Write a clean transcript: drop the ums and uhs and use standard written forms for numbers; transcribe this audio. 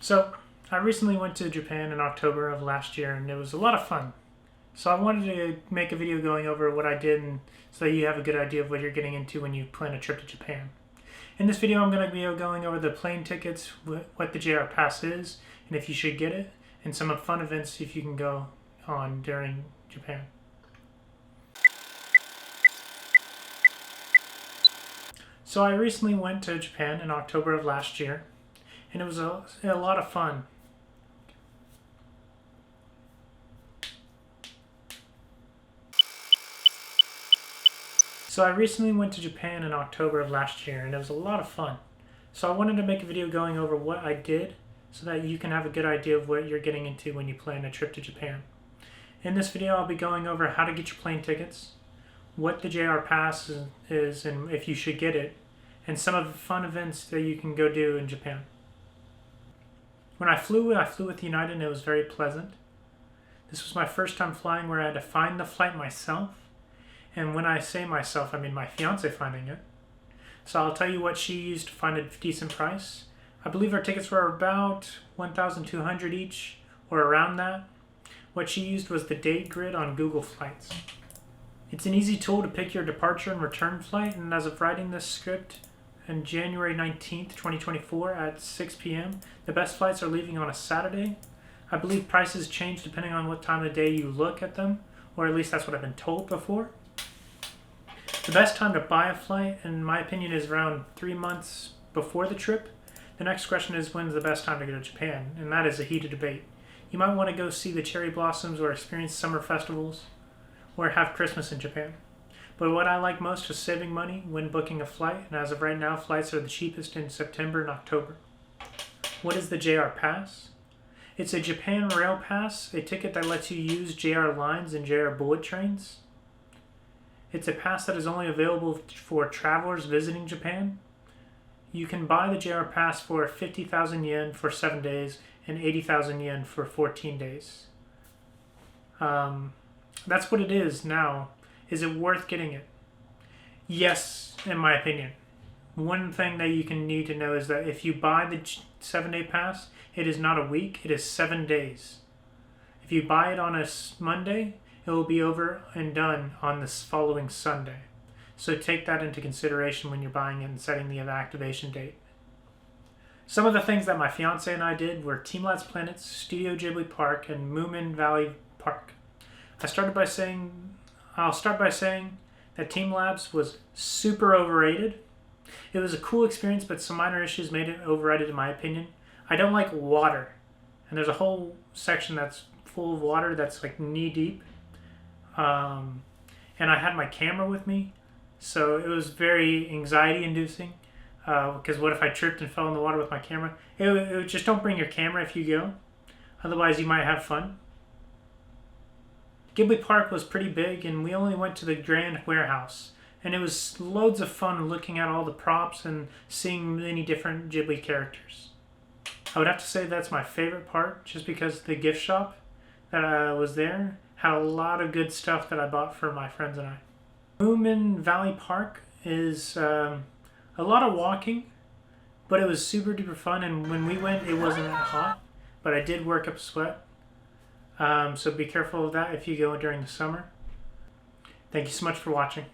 So, I recently went to Japan in October of last year and it was a lot of fun. So I wanted to make a video going over what I did so that you have a good idea of what you're getting into when you plan a trip to Japan. In this video I'm going to be going over the plane tickets, what the JR Pass is, and if you should get it, and some fun events if you can go on during Japan. So I recently went to Japan in October of last year, and it was a lot of fun. So I recently went to Japan in October of last year, and it was a lot of fun. So I wanted to make a video going over what I did so that you can have a good idea of what you're getting into when you plan a trip to Japan. In this video I'll be going over how to get your plane tickets, what the JR Pass is and if you should get it, and some of the fun events that you can go do in Japan. When I flew with United and it was very pleasant. This was my first time flying where I had to find the flight myself. And when I say myself, I mean my fiance finding it. So I'll tell you what she used to find a decent price. I believe our tickets were about $1,200 each, or around that. What she used was the date grid on Google Flights. It's an easy tool to pick your departure and return flight, and as of writing this script on January 19th, 2024 at 6 p.m., the best flights are leaving on a Saturday. I believe prices change depending on what time of day you look at them, or at least that's what I've been told before. The best time to buy a flight, in my opinion, is around 3 months before the trip. The next question is, when's the best time to go to Japan? And that is a heated debate. You might want to go see the cherry blossoms or experience summer festivals or have Christmas in Japan. But what I like most is saving money when booking a flight, and as of right now, flights are the cheapest in September and October. What is the JR Pass? It's a Japan Rail Pass, a ticket that lets you use JR lines and JR bullet trains. It's a pass that is only available for travelers visiting Japan. You can buy the JR Pass for 50,000 yen for 7 days and 80,000 yen for 14 days. That's what it is now. Is it worth getting it? Yes, in my opinion. One thing that you need to know is that if you buy the 7-day pass, it is not a week, it is 7 days. If you buy it on a Monday, it will be over and done on this following Sunday. So take that into consideration when you're buying it and setting the activation date. Some of the things that my fiance and I did were Team Labs Planets, Studio Ghibli Park, and Moomin Valley Park. I'll start by saying that Team Labs was super overrated. It was a cool experience, but some minor issues made it overrated in my opinion. I don't like water, and there's a whole section that's full of water that's like knee deep. And I had my camera with me, so it was very anxiety inducing, because what if I tripped and fell in the water with my camera? It would just don't bring your camera if you go, otherwise you might have fun. Ghibli Park was pretty big, and we only went to the Grand Warehouse, and it was loads of fun looking at all the props and seeing many different Ghibli characters. I would have to say that's my favorite part, just because the gift shop that was there had a lot of good stuff that I bought for my friends and I. Moomin Valley Park is a lot of walking, but it was super duper fun, and when we went it wasn't that hot, but I did work up a sweat. So be careful of that if you go during the summer. Thank you so much for watching.